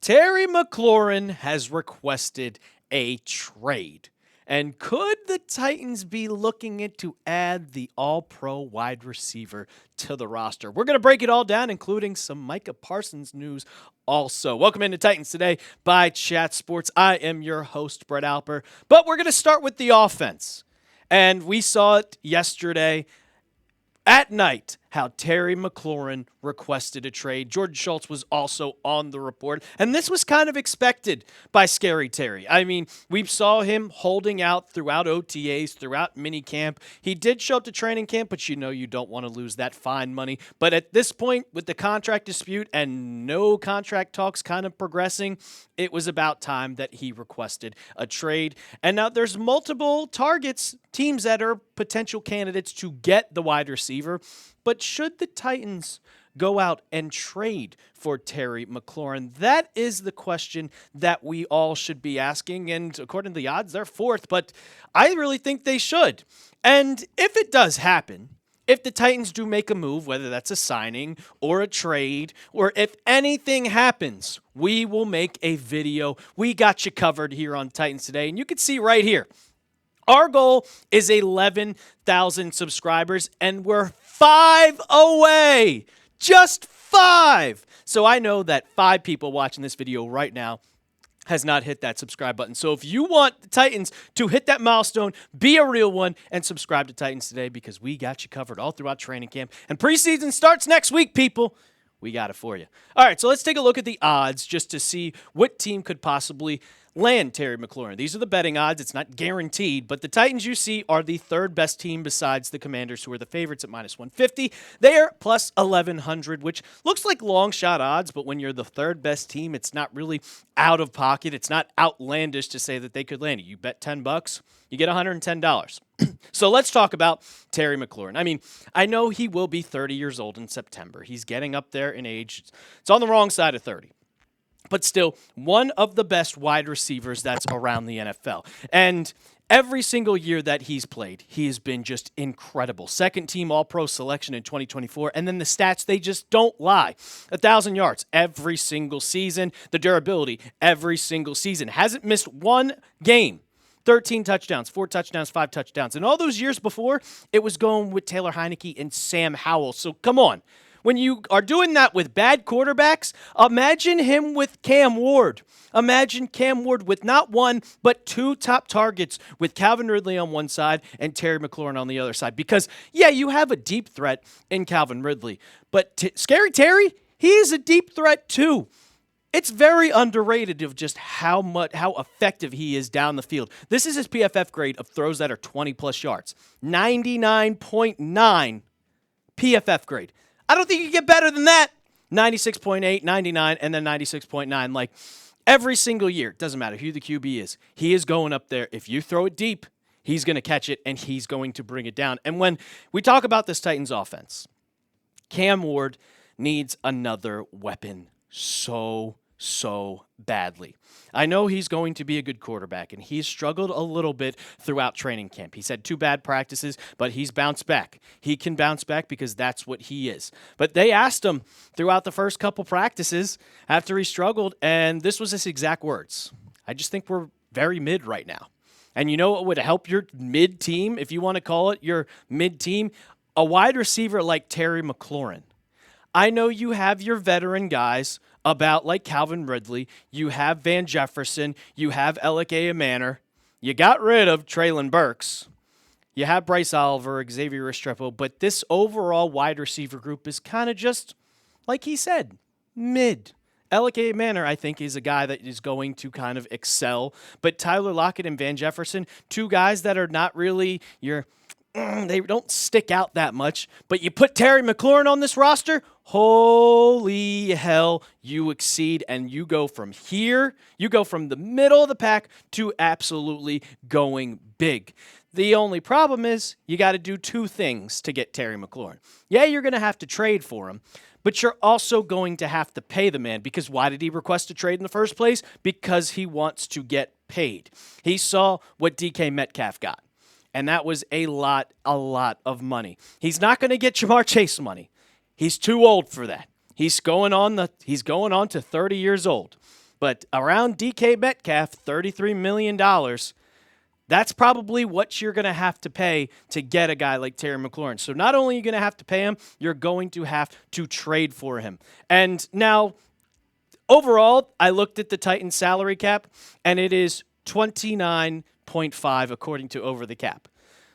Terry McLaurin has requested a trade. And could the Titans be looking to add the all-pro wide receiver to the roster? We're going to break it all down, including some Micah Parsons news also. Welcome into Titans Today by Chat Sports. I am your host, Brett Alper. But we're going to start with the offense. And we saw it yesterday at night, how Terry McLaurin requested a trade. Jordan Schultz was also on the report, and this was kind of expected by Scary Terry. I mean, we saw him holding out throughout OTAs, throughout minicamp. He did show up to training camp, but you know you don't want to lose that fine money. But at this point, with the contract dispute and no contract talks kind of progressing, it was about time that he requested a trade. And now there's multiple teams that are potential candidates to get the wide receiver. But should the Titans go out and trade for Terry McLaurin? That is the question that we all should be asking. And according to the odds, they're fourth. But I really think they should. And if it does happen, if the Titans do make a move, whether that's a signing or a trade, or if anything happens, we will make a video. We got you covered here on Titans Today. And you can see right here, our goal is 11,000 subscribers, and we're 5 away. Just 5. So I know that 5 people watching this video right now has not hit that subscribe button. So if you want the Titans to hit that milestone, be a real one, and subscribe to Titans Today because we got you covered all throughout training camp. And preseason starts next week, people. We got it for you. All right, so let's take a look at the odds just to see what team could possibly land Terry McLaurin. These are the betting odds. It's not guaranteed, but the Titans you see are the third best team besides the Commanders, who are the favorites at minus 150. They are plus 1,100, which looks like long shot odds, but when you're the third best team, it's not really out of pocket. It's not outlandish to say that they could land it. You bet $10, you get $110. So let's talk about Terry McLaurin. I mean, I know he will be 30 years old in September. He's getting up there in age. It's on the wrong side of 30. But still, one of the best wide receivers that's around the NFL. And every single year that he's played, he has been just incredible. Second team All-Pro selection in 2024. And then the stats, they just don't lie. 1,000 yards every single season. The durability every single season. Hasn't missed one game. 13 touchdowns, 4 touchdowns, 5 touchdowns. And all those years before, it was going with Taylor Heineke and Sam Howell. So come on. When you are doing that with bad quarterbacks, imagine him with Cam Ward. Imagine Cam Ward with not one, but 2 top targets with Calvin Ridley on one side and Terry McLaurin on the other side. Because, yeah, you have a deep threat in Calvin Ridley. But Scary Terry, he is a deep threat too. It's very underrated of just how effective he is down the field. This is his PFF grade of throws that are 20-plus yards. 99.9 PFF grade. I don't think you get better than that. 96.8, 99, and then 96.9. Like, every single year, doesn't matter who the QB is, he is going up there. If you throw it deep, he's going to catch it, and he's going to bring it down. And when we talk about this Titans offense, Cam Ward needs another weapon so badly. I know he's going to be a good quarterback, and he's struggled a little bit throughout training camp. He's had 2 bad practices, but he's bounced back. He can bounce back because that's what he is. But they asked him throughout the first couple practices after he struggled, and this was his exact words. I just think we're very mid right now. And you know what would help your mid team, if you want to call it your mid team? A wide receiver like Terry McLaurin. I know you have your veteran guys about like Calvin Ridley. You have Van Jefferson. You have Alec Manor. You got rid of Traylon Burks. You have Bryce Oliver, Xavier Restrepo. But this overall wide receiver group is kind of just, like he said, mid. Alec Manor, I think, is a guy that is going to kind of excel. But Tyler Lockett and Van Jefferson, 2 guys that are not really they don't stick out that much, but you put Terry McLaurin on this roster, holy hell, you exceed, and you go from here, you go from the middle of the pack to absolutely going big. The only problem is you got to do 2 things to get Terry McLaurin. Yeah, you're going to have to trade for him, but you're also going to have to pay the man, because why did he request a trade in the first place? Because he wants to get paid. He saw what DK Metcalf got. And that was a lot of money. He's not going to get Jamar Chase money. He's too old for that. He's going on to 30 years old. But around DK Metcalf, $33 million, that's probably what you're going to have to pay to get a guy like Terry McLaurin. So not only are you going to have to pay him, you're going to have to trade for him. And now, overall, I looked at the Titans salary cap, and it is 29.5 according to Over the Cap.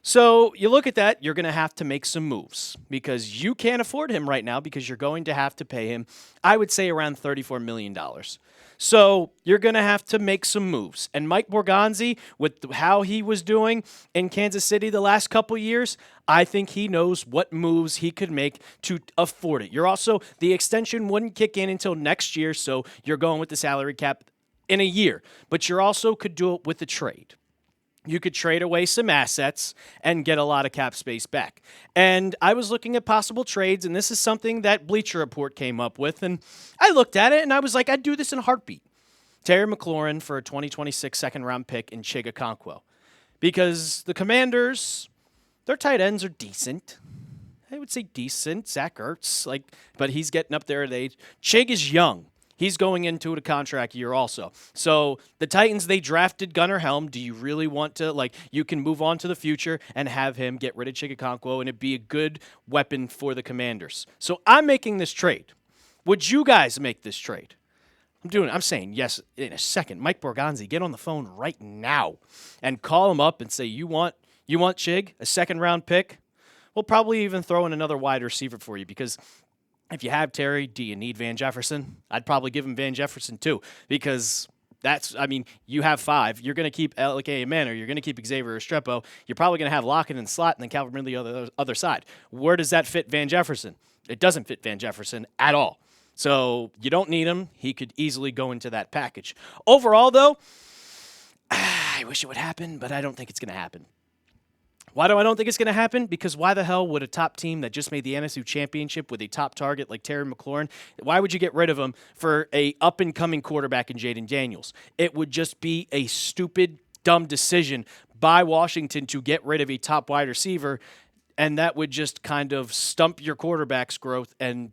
So you look at that, you're going to have to make some moves because you can't afford him right now because you're going to have to pay him, I would say, around $34 million. So you're going to have to make some moves. And Mike Borgonzi, with how he was doing in Kansas City the last couple years, I think he knows what moves he could make to afford it. You're also, the extension wouldn't kick in until next year, so you're going with the salary cap in a year. But you also could do it with a trade. You could trade away some assets and get a lot of cap space back. And I was looking at possible trades, and this is something that Bleacher Report came up with, and I looked at it, and I was like, I'd do this in a heartbeat. Terry McLaurin for a 2026 second-round pick in Chig Okonkwo. Because the Commanders, their tight ends are decent. I would say decent. Zach Ertz, but he's getting up there at age. Chig is young. He's going into a contract year also. So the Titans, they drafted Gunnar Helm. Do you really want to, you can move on to the future and have him get rid of Chig Okonkwo, and it'd be a good weapon for the Commanders. So I'm making this trade. Would you guys make this trade? I'm saying yes in a second. Mike Borgonzi, get on the phone right now and call him up and say, you want Chig, a second-round pick? We'll probably even throw in another wide receiver for you because if you have Terry, do you need Van Jefferson? I'd probably give him Van Jefferson too because you have 5. You're going to keep L.K. Manor. You're going to keep Xavier Restrepo. You're probably going to have Lockett in the slot and then Calvin Ridley on the other side. Where does that fit Van Jefferson? It doesn't fit Van Jefferson at all. So you don't need him. He could easily go into that package. Overall, though, I wish it would happen, but I don't think it's going to happen. Why do I don't think it's going to happen? Because why the hell would a top team that just made the NFC Championship with a top target like Terry McLaurin, why would you get rid of him for a up-and-coming quarterback in Jaden Daniels? It would just be a stupid, dumb decision by Washington to get rid of a top wide receiver, and that would just kind of stump your quarterback's growth and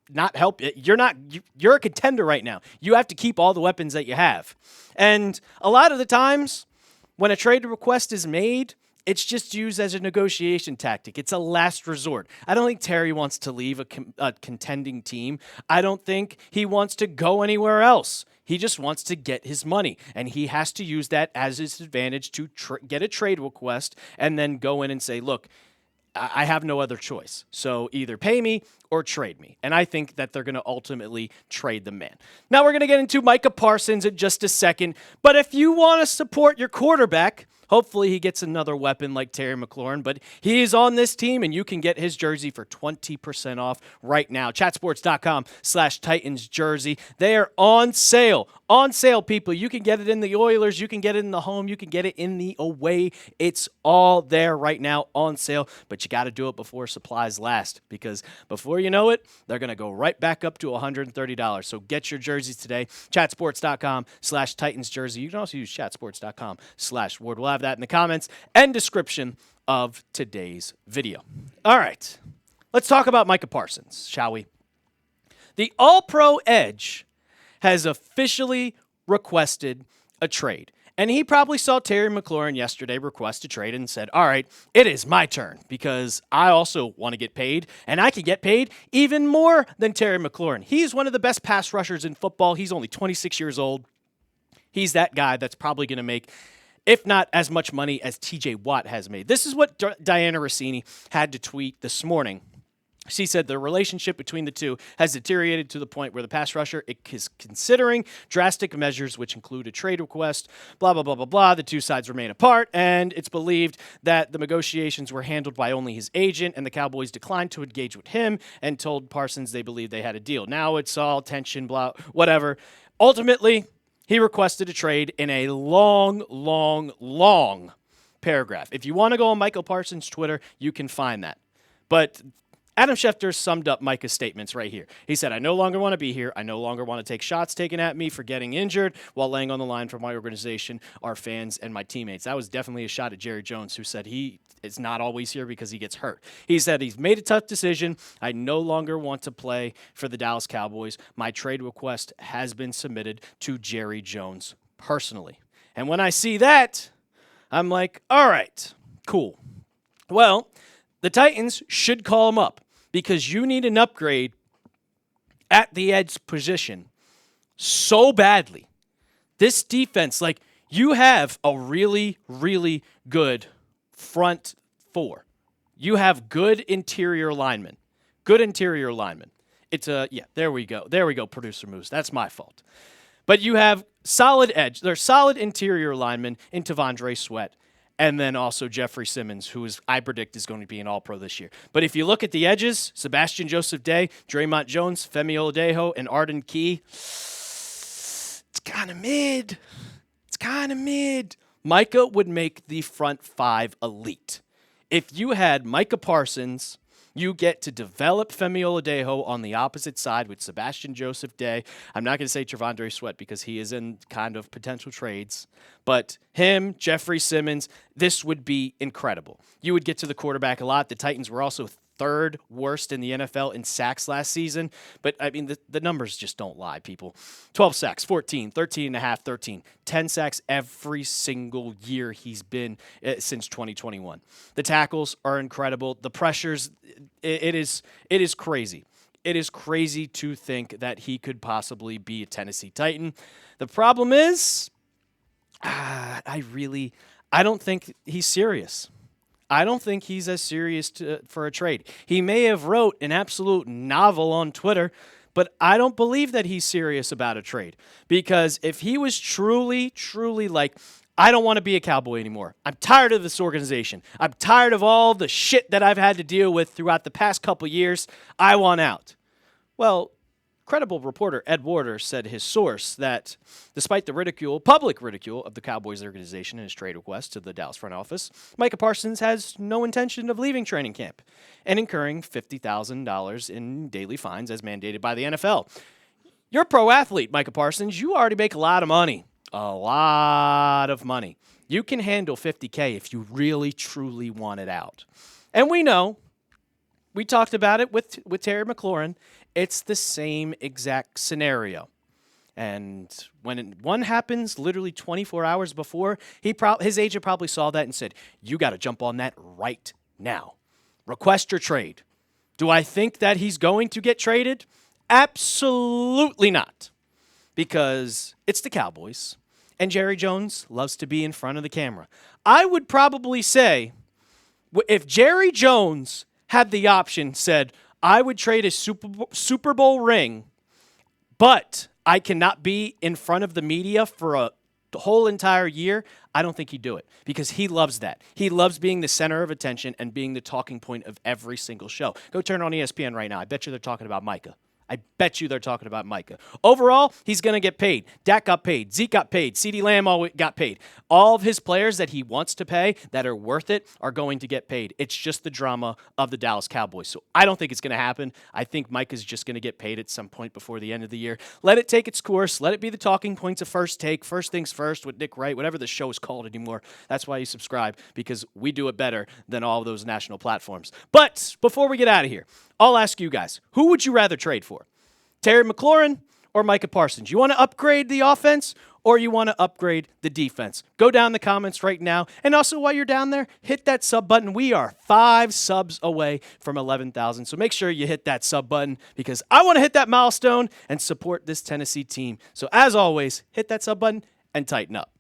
not help it. You're a contender right now. You have to keep all the weapons that you have. And a lot of the times when a trade request is made, it's just used as a negotiation tactic. It's a last resort. I don't think Terry wants to leave a contending team. I don't think he wants to go anywhere else. He just wants to get his money, and he has to use that as his advantage to get a trade request and then go in and say, look, I have no other choice. So either pay me or trade me. And I think that they're going to ultimately trade the man. Now we're going to get into Micah Parsons in just a second. But if you want to support your quarterback, hopefully he gets another weapon like Terry McLaurin, but he is on this team, and you can get his jersey for 20% off right now. Chatsports.com/Titans jersey. They are on sale. On sale, people. You can get it in the Oilers. You can get it in the home. You can get it in the away. It's all there right now on sale, but you got to do it before supplies last because before you know it, they're going to go right back up to $130. So get your jerseys today. Chatsports.com/Titans jersey. You can also use chatsports.com/Ward. We'll have that in the comments and description of today's video. All right, let's talk about Micah Parsons, shall we? The All-Pro Edge has officially requested a trade. And he probably saw Terry McLaurin yesterday request a trade and said, all right, it is my turn because I also want to get paid, and I can get paid even more than Terry McLaurin. He's one of the best pass rushers in football. He's only 26 years old. He's that guy that's probably going to make, if not as much money as TJ Watt has made. This is what Diana Rossini had to tweet this morning. She said the relationship between the two has deteriorated to the point where the pass rusher is considering drastic measures, which include a trade request, blah, blah, blah, blah, blah. The two sides remain apart, and it's believed that the negotiations were handled by only his agent, and the Cowboys declined to engage with him and told Parsons they believed they had a deal. Now it's all tension, blah, whatever. Ultimately, he requested a trade in a long, long, long paragraph. If you want to go on Michael Parsons' Twitter, you can find that. But Adam Schefter summed up Micah's statements right here. He said, I no longer want to be here. I no longer want to take shots taken at me for getting injured while laying on the line for my organization, our fans, and my teammates. That was definitely a shot at Jerry Jones, who said he is not always here because he gets hurt. He said he's made a tough decision. I no longer want to play for the Dallas Cowboys. My trade request has been submitted to Jerry Jones personally. And when I see that, I'm like, all right, cool. Well, the Titans should call him up because you need an upgrade at the edge position so badly. This defense, like, you have a really, really good front four. You have good interior linemen. Good interior linemen. There we go. There we go, Producer Moose. That's my fault. But you have solid edge. There's solid interior linemen in Tavondre Sweat. And then also Jeffrey Simmons, I predict is going to be an All-Pro this year. But if you look at the edges, Sebastian Joseph Day, Draymond Jones, Femi Oladejo, and Arden Key, it's kind of mid. It's kind of mid. Micah would make the front five elite. If you had Micah Parsons, you get to develop Femi Oladejo on the opposite side with Sebastian Joseph Day. I'm not going to say Tavondre Sweat because he is in kind of potential trades. But him, Jeffrey Simmons, this would be incredible. You would get to the quarterback a lot. The Titans were also third worst in the NFL in sacks last season. But, I mean, the numbers just don't lie, people. 12 sacks, 14, 13.5, 13. 10 sacks every single year he's been since 2021. The tackles are incredible. The pressures, it is crazy. It is crazy to think that he could possibly be a Tennessee Titan. The problem is, I don't think he's serious. I don't think he's as serious for a trade. He may have wrote an absolute novel on Twitter, but I don't believe that he's serious about a trade. Because if he was truly, truly like, I don't want to be a Cowboy anymore. I'm tired of this organization. I'm tired of all the shit that I've had to deal with throughout the past couple years. I want out. Well, credible reporter Ed Warder said his source that despite the public ridicule of the Cowboys organization and his trade request to the Dallas front office, Micah Parsons has no intention of leaving training camp and incurring $50,000 in daily fines as mandated by the NFL. You're a pro athlete, Micah Parsons. You already make a lot of money. A lot of money. You can handle $50K if you really, truly want it out. And we know, we talked about it with Terry McLaurin. It's the same exact scenario. And when one happens literally 24 hours before, his agent probably saw that and said, you got to jump on that right now. Request your trade. Do I think that he's going to get traded? Absolutely not. Because it's the Cowboys, and Jerry Jones loves to be in front of the camera. I would probably say, if Jerry Jones had the option, said, I would trade a Super Bowl ring, but I cannot be in front of the media for a whole entire year, I don't think he'd do it because he loves that. He loves being the center of attention and being the talking point of every single show. Go turn on ESPN right now. I bet you they're talking about Micah. I bet you they're talking about Micah. Overall, he's going to get paid. Dak got paid. Zeke got paid. CeeDee Lamb got paid. All of his players that he wants to pay that are worth it are going to get paid. It's just the drama of the Dallas Cowboys. So I don't think it's going to happen. I think Micah's just going to get paid at some point before the end of the year. Let it take its course. Let it be the talking points of First Take, First Things First with Nick Wright, whatever the show is called anymore. That's why you subscribe, because we do it better than all of those national platforms. But before we get out of here, I'll ask you guys, who would you rather trade for? Terry McLaurin or Micah Parsons? You want to upgrade the offense or you want to upgrade the defense? Go down in the comments right now. And also while you're down there, hit that sub button. We are 5 subs away from 11,000. So make sure you hit that sub button because I want to hit that milestone and support this Tennessee team. So as always, hit that sub button and tighten up.